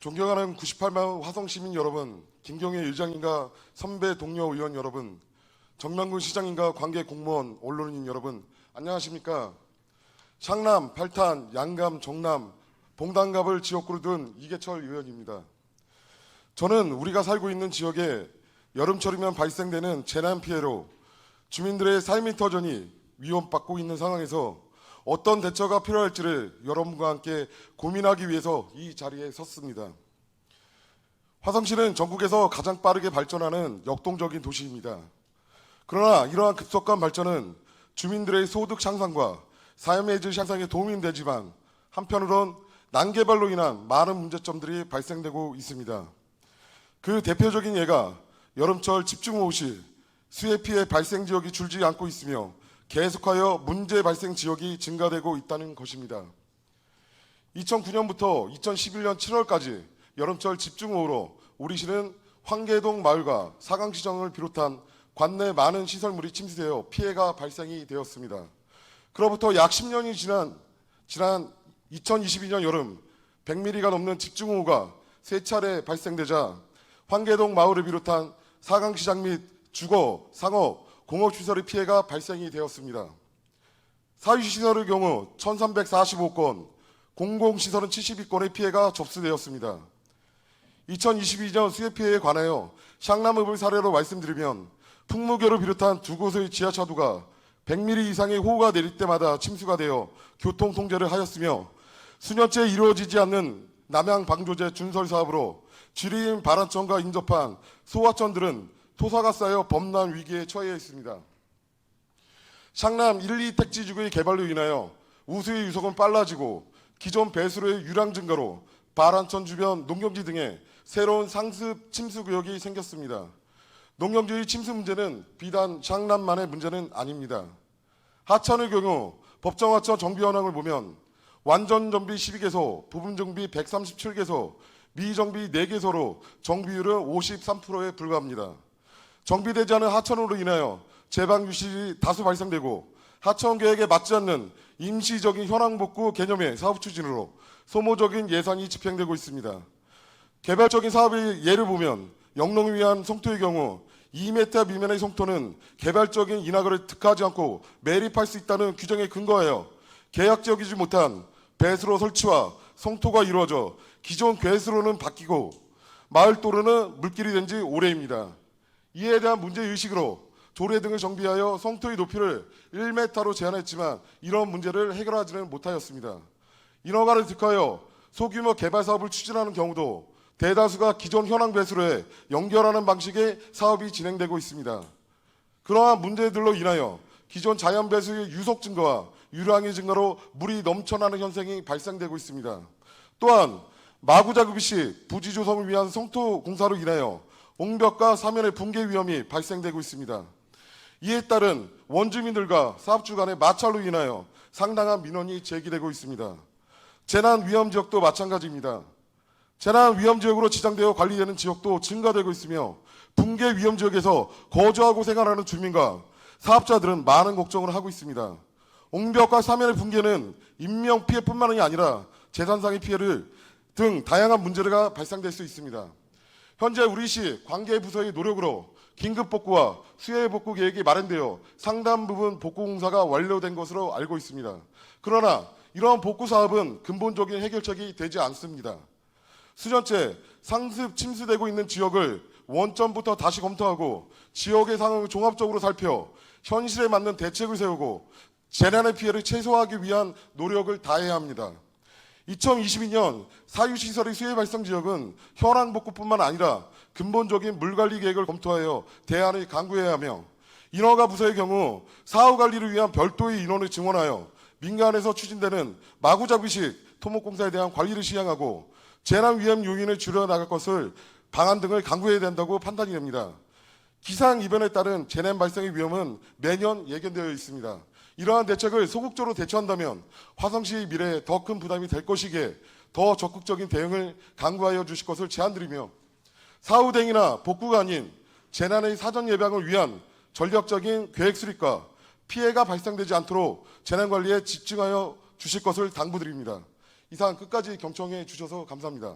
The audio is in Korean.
존경하는 98만 화성시민 여러분, 김경애 의장님과 선배 동료 의원 여러분, 정명근 시장님과 관계 공무원, 언론인 여러분, 안녕하십니까? 샹남, 팔탄, 양감, 정남, 봉당갑을 지역구로 둔 이계철 의원입니다. 저는 우리가 살고 있는 지역에 여름철이면 발생되는 재난 피해로 주민들의 삶의 터전이 위협받고 있는 상황에서 어떤 대처가 필요할지를 여러분과 함께 고민하기 위해서 이 자리에 섰습니다. 화성시는 전국에서 가장 빠르게 발전하는 역동적인 도시입니다. 그러나 이러한 급속한 발전은 주민들의 소득 향상과 삶의 질 향상에 도움이 되지만 한편으론 난개발로 인한 많은 문제점들이 발생되고 있습니다. 그 대표적인 예가 여름철 집중호우 시 수해 피해 발생 지역이 줄지 않고 있으며 계속하여 문제 발생 지역이 증가되고 있다는 것입니다. 2009년부터 2011년 7월까지 여름철 집중호우로 우리 시는 황계동 마을과 사강시장을 비롯한 관내 많은 시설물이 침수되어 피해가 발생이 되었습니다. 그로부터 약 10년이 지난 2022년 여름 100mm가 넘는 집중호우가 3차례 발생되자 황계동 마을을 비롯한 사강시장 및 주거, 상업, 공업시설의 피해가 발생이 되었습니다. 사유시설의 경우 1345건, 공공시설은 72건의 피해가 접수되었습니다. 2022년 수해 피해에 관하여 샹남읍을 사례로 말씀드리면 풍무교를 비롯한 두 곳의 지하차도가 100mm 이상의 호우가 내릴 때마다 침수가 되어 교통통제를 하였으며 수년째 이루어지지 않는 남양방조제 준설 사업으로 지리인 발안천과 인접한 소하천들은 토사가 쌓여 범람 위기에 처해 있습니다. 샹남 1, 2 택지지구의 개발로 인하여 우수의 유속은 빨라지고 기존 배수로의 유량 증가로 발안천 주변 농경지 등에 새로운 상습 침수 구역이 생겼습니다. 농경지의 침수 문제는 비단 샹남만의 문제는 아닙니다. 하천의 경우 법정하천 정비 현황을 보면 완전 정비 12개소, 부분 정비 137개소, 미정비 4개소로 정비율은 53%에 불과합니다. 정비되지 않은 하천으로 인하여 제방 유실이 다수 발생되고 하천 계획에 맞지 않는 임시적인 현황 복구 개념의 사업 추진으로 소모적인 예산이 집행되고 있습니다. 개발적인 사업의 예를 보면 영농을 위한 송토의 경우 2m 미만의 송토는 개발적인 인하거를 득하지 않고 매립할 수 있다는 규정에 근거하여 계약지역이지 못한 배수로 설치와 송토가 이루어져 기존 괴수로는 바뀌고 마을도로는 물길이 된 지 오래입니다. 이에 대한 문제의식으로 조례 등을 정비하여 송토의 높이를 1m로 제한했지만 이런 문제를 해결하지는 못하였습니다. 인허가를 득하여 소규모 개발 사업을 추진하는 경우도 대다수가 기존 현황 배수로에 연결하는 방식의 사업이 진행되고 있습니다. 그러한 문제들로 인하여 기존 자연 배수의 유속 증가와 유량의 증가로 물이 넘쳐나는 현상이 발생되고 있습니다. 또한 마구자급이 시 부지 조성을 위한 송토 공사로 인하여 옹벽과 사면의 붕괴 위험이 발생되고 있습니다. 이에 따른 원주민들과 사업주 간의 마찰로 인하여 상당한 민원이 제기되고 있습니다. 재난 위험 지역도 마찬가지입니다. 재난 위험 지역으로 지정되어 관리되는 지역도 증가되고 있으며 붕괴 위험 지역에서 거주하고 생활하는 주민과 사업자들은 많은 걱정을 하고 있습니다. 옹벽과 사면의 붕괴는 인명 피해뿐만이 아니라 재산상의 피해를 등 다양한 문제가 발생될 수 있습니다. 현재 우리시 관계부서의 노력으로 긴급복구와 수해복구 계획이 마련되어 상당 부분 복구 공사가 완료된 것으로 알고 있습니다. 그러나 이러한 복구 사업은 근본적인 해결책이 되지 않습니다. 수년째 상습 침수되고 있는 지역을 원점부터 다시 검토하고 지역의 상황을 종합적으로 살펴 현실에 맞는 대책을 세우고 재난의 피해를 최소화하기 위한 노력을 다해야 합니다. 2022년 사유시설의 수해 발생 지역은 현황 복구뿐만 아니라 근본적인 물관리 계획을 검토하여 대안을 강구해야 하며 인허가 부서의 경우 사후 관리를 위한 별도의 인원을 증원하여 민간에서 추진되는 마구잡이식 토목공사에 대한 관리를 시행하고 재난 위험 요인을 줄여나갈 것을 방안 등을 강구해야 된다고 판단이 됩니다. 기상이변에 따른 재난 발생의 위험은 매년 예견되어 있습니다. 이러한 대책을 소극적으로 대처한다면 화성시의 미래에 더 큰 부담이 될 것이기에 더 적극적인 대응을 강구하여 주실 것을 제안드리며 사후 대응이나 복구가 아닌 재난의 사전 예방을 위한 전략적인 계획 수립과 피해가 발생되지 않도록 재난관리에 집중하여 주실 것을 당부드립니다. 이상 끝까지 경청해 주셔서 감사합니다.